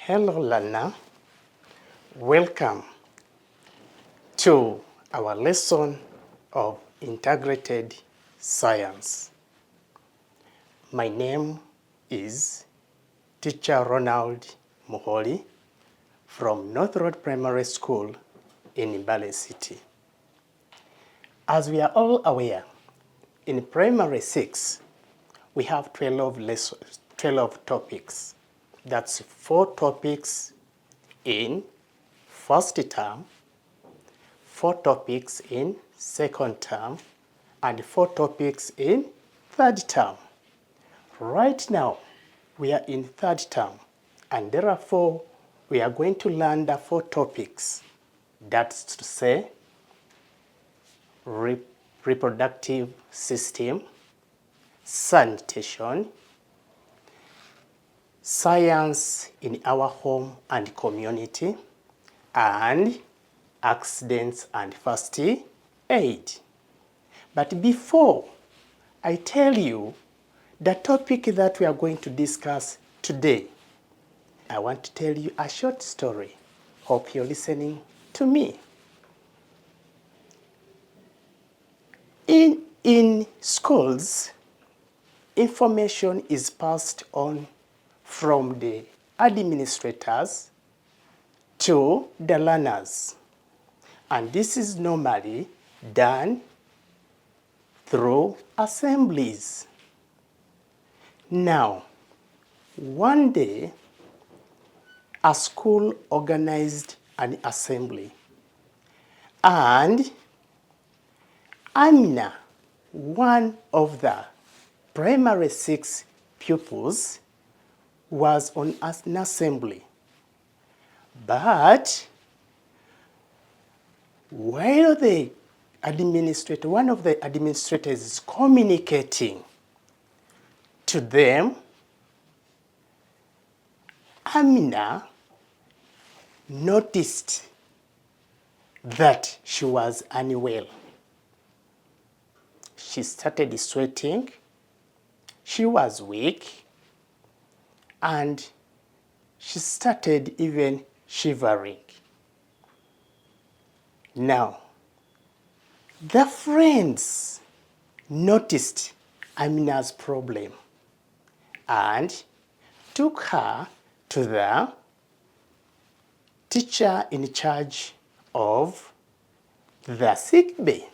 Hello learner, welcome to our lesson of integrated science. My name is Teacher Ronald Muholi from North Road Primary School in Mbale City. As we are all aware, in Primary 6, we have 12 lessons, 12 topics. That's 4 topics in first term, 4 topics in second term, and 4 topics in third term. Right now, we are in third term, and therefore, we are going to learn the 4 topics. That's to say, reproductive system, sanitation, science in our home and community, and accidents and first aid. But before I tell you the topic that we are going to discuss today, I want to tell you a short story. Hope you're listening to me. In schools, information is passed on from the administrators to the learners. And this is normally done through assemblies. Now, one day, a school organized an assembly, and Amina, one of the primary 6 pupils, was on an assembly. But while one of the administrators is communicating to them, Amina noticed that she was unwell. She started sweating, she was weak, and she started even shivering. Now, the friends noticed Amina's problem and took her to the teacher in charge of the sick bay.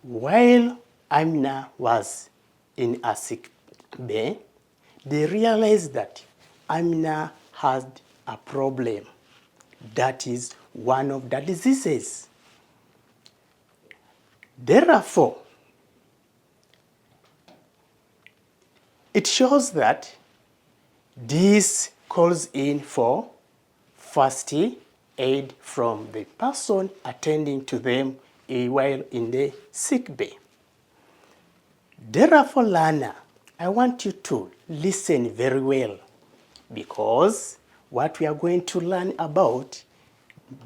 While Amina was in a sick bay, they realized that Amina had a problem. That is one of the diseases. Therefore, it shows that this calls in for first aid from the person attending to them while in the sick bay. Therefore, learner, I want you to listen very well, because what we are going to learn about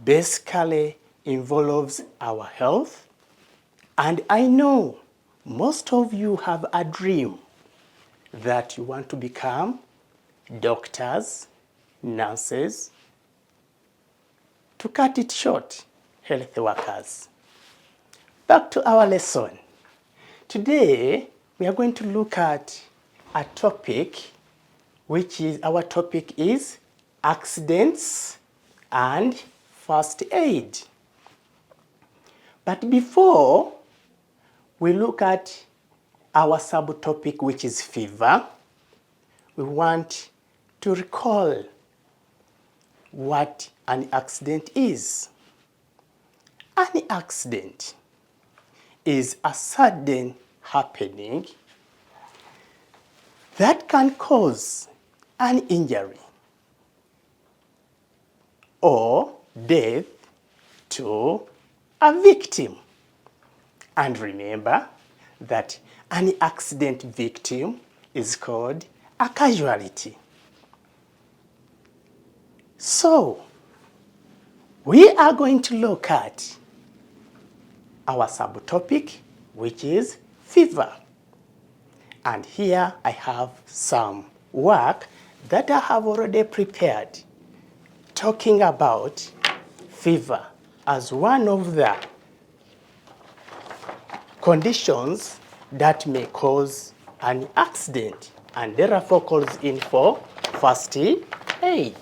basically involves our health. And I know most of you have a dream that you want to become doctors, nurses, to cut it short, health workers. Back to our lesson. Today, we are going to look at a topic, our topic is accidents and first aid. But before we look at our subtopic, which is fever, we want to recall what an accident is. An accident is a sudden happening that can cause an injury or death to a victim. And remember that an accident victim is called a casualty. So, we are going to look at our subtopic, which is fever. And here I have some work that I have already prepared, talking about fever as one of the conditions that may cause an accident and therefore calls in for first aid.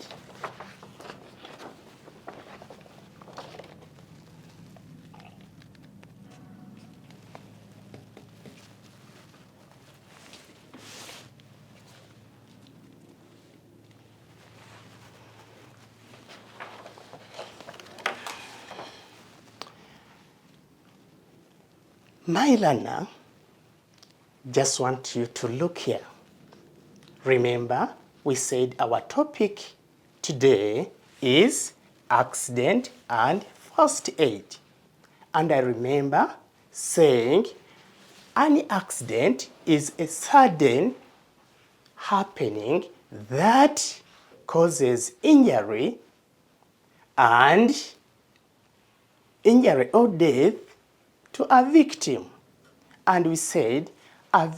My learner, just want you to look here. Remember, we said our topic today is accident and first aid. And I remember saying an accident is a sudden happening that causes injury or death to a victim. And we said an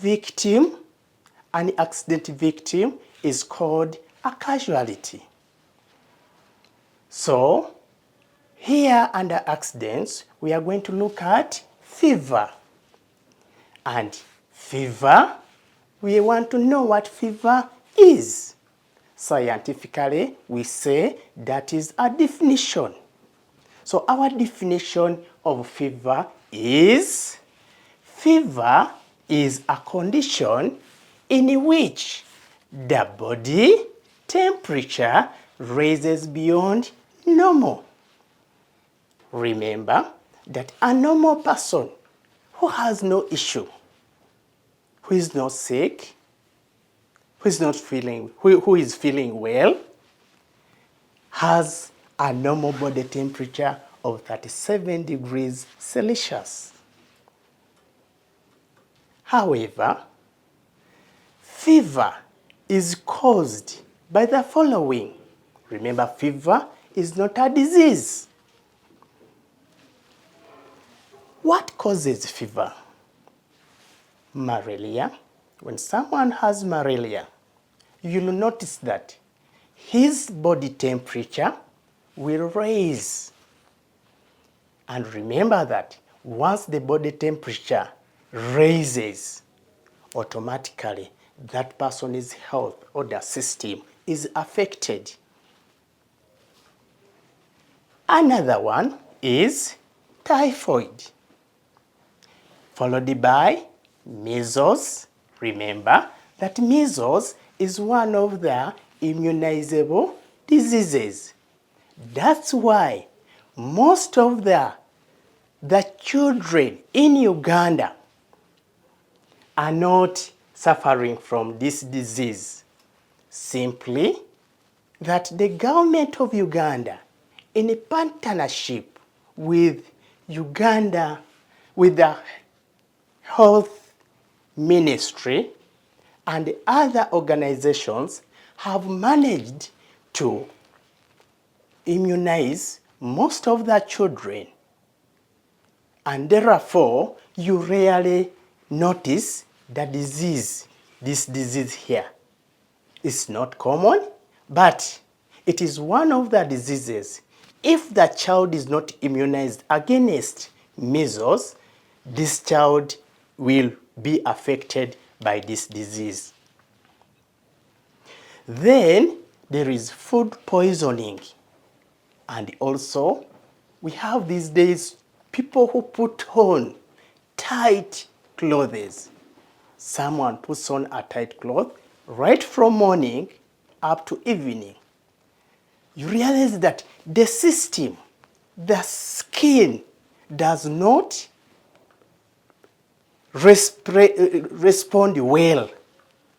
accident victim is called a casualty. So here under accidents, we are going to look at fever. And fever, we want to know what fever is. Scientifically, we say that is a definition. So our definition of fever is a condition in which the body temperature rises beyond normal. Remember that a normal person who has no issue, who is not sick, who is feeling well, has a normal body temperature of 37 degrees Celsius. However, fever is caused by the following. Remember, fever is not a disease. What causes fever? Malaria. When someone has malaria, you'll notice that his body temperature will rise. And remember that once the body temperature raises, automatically that person's health or the system is affected. Another one is typhoid, followed by measles. Remember that measles is one of the immunizable diseases. That's why most of the children in Uganda are not suffering from this disease. Simply that the government of Uganda, in a partnership with the health ministry and other organizations, have managed to immunize most of the children. And therefore, you rarely notice this disease here. It's not common, but it is one of the diseases. If the child is not immunized against measles, this child will be affected by this disease. Then there is food poisoning. And also, we have these days people who put on tight clothes. Someone puts on a tight cloth right from morning up to evening. You realize that the system, the skin, does not respond well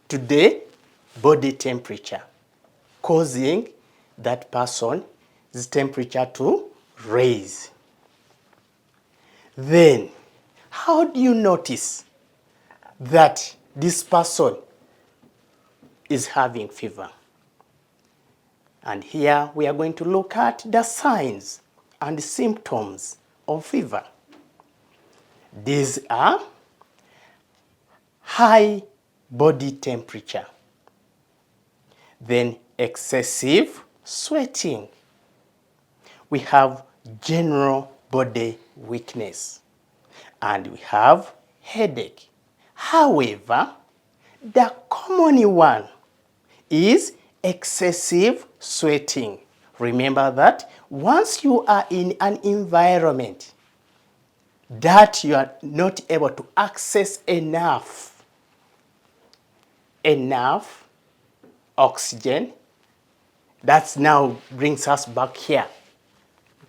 to the body temperature, causing that person's temperature to raise. Then, how do you notice that this person is having fever? And here we are going to look at the signs and symptoms of fever. These are high body temperature. then excessive sweating. We have general body weakness, and we have headache. However, the common one is excessive sweating. Remember that once you are in an environment that you are not able to access enough oxygen, that now brings us back here.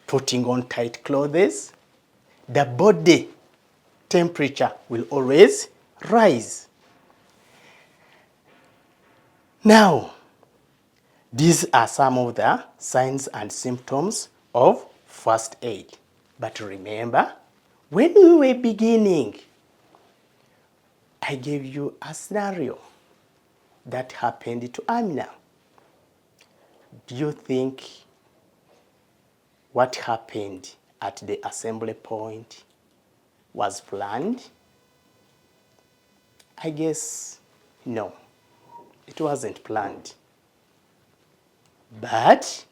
Putting on tight clothes, the body temperature will always rise. Now, these are some of the signs and symptoms of first aid. But remember, when we were beginning, I gave you a scenario that happened to Amina. Do you think what happened at the assembly point was planned? I guess no, it wasn't planned. But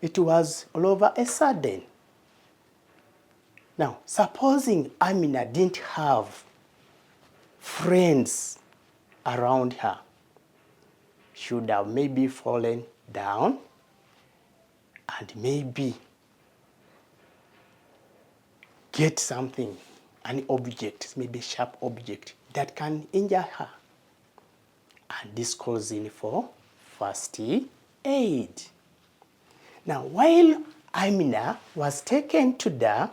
it was all over a sudden. Now, supposing Amina didn't have friends around her, she would have maybe fallen down and maybe get something, an object, maybe a sharp object that can injure her. And this calls in for first aid. Now, while Amina was taken to the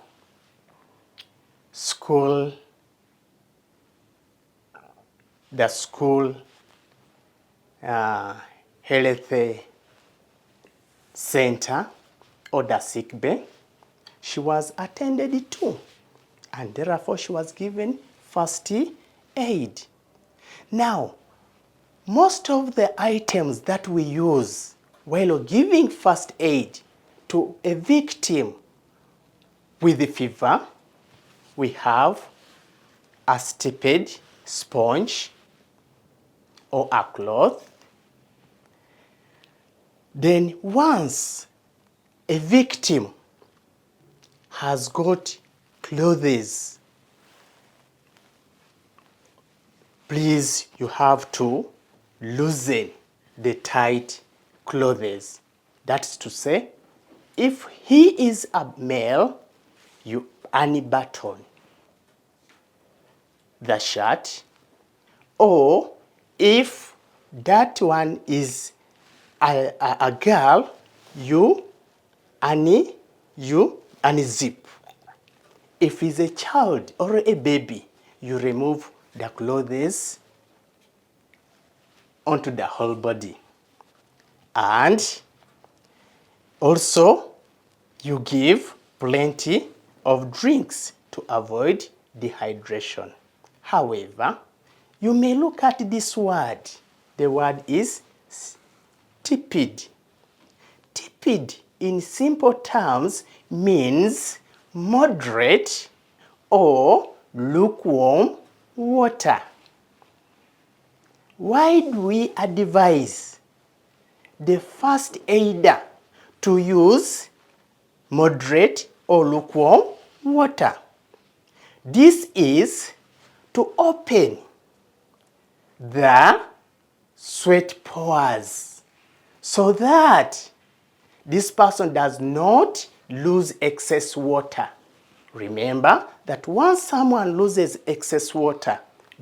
school health center or the sick bay, she was attended to, and therefore she was given first aid. Now, most of the items that we use while giving first aid to a victim with the fever, we have a stipend sponge or a cloth. Then once a victim has got clothes, please, you have to loosen the tight clothes. That's to say, if he is a male, you unbutton the shirt, or if that one is a girl, you unzip. If it's a child or a baby, you remove the clothes onto the whole body. And also, you give plenty of drinks to avoid dehydration. However, you may look at this word. The word is tepid. Tepid, in simple terms, means moderate or lukewarm water. Why do we advise the first aider to use moderate or lukewarm water? This is to open the sweat pores so that this person does not lose excess water. Remember that once someone loses excess water,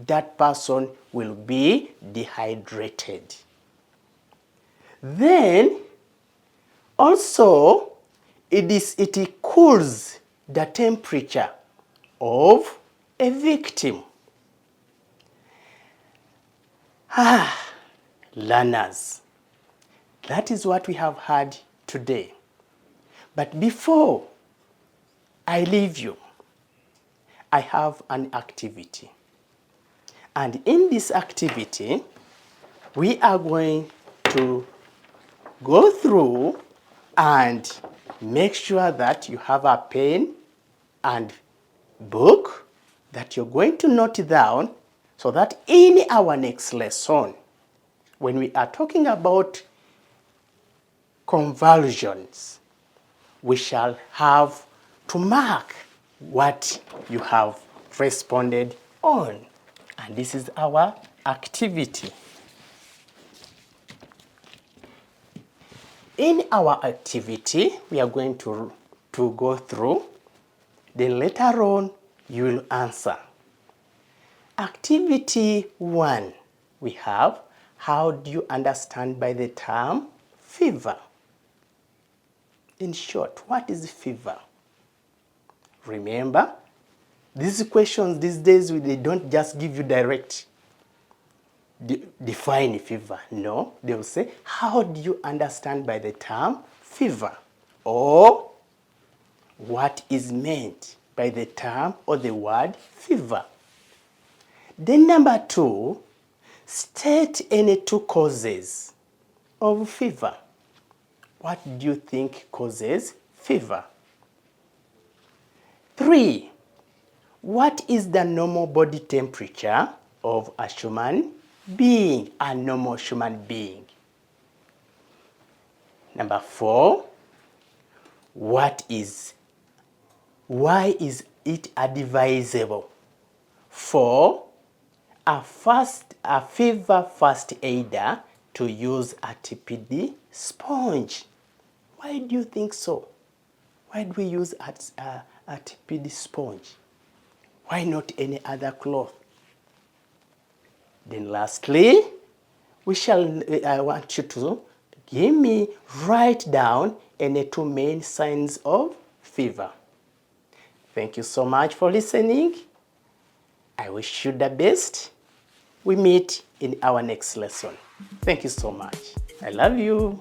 that person will be dehydrated. Then also it cools the temperature of a victim. Learners, that is what we have had today. But before I leave you, I have an activity. And in this activity, we are going to go through and make sure that you have a pen and book that you're going to note down, so that in our next lesson, when we are talking about convulsions, we shall have to mark what you have responded on. And this is our activity. In our activity, we are going to go through, then later on you will answer. Activity 1, we have, how do you understand by the term fever? In short, what is fever? Remember, these questions these days, they don't just give you direct define fever. No, they will say, how do you understand by the term fever? Or what is meant by the term or the word fever? Then number 2, state any 2 causes of fever. What do you think causes fever? 3, what is the normal body temperature of a human being, a normal human being? Number 4, why is it advisable for a fever first aider to use a TPD sponge? Why do you think so? Why do we use a TPD sponge? Why not any other cloth? Then lastly, I want you to write down any 2 main signs of fever. Thank you so much for listening. I wish you the best. We meet in our next lesson. Thank you so much. I love you.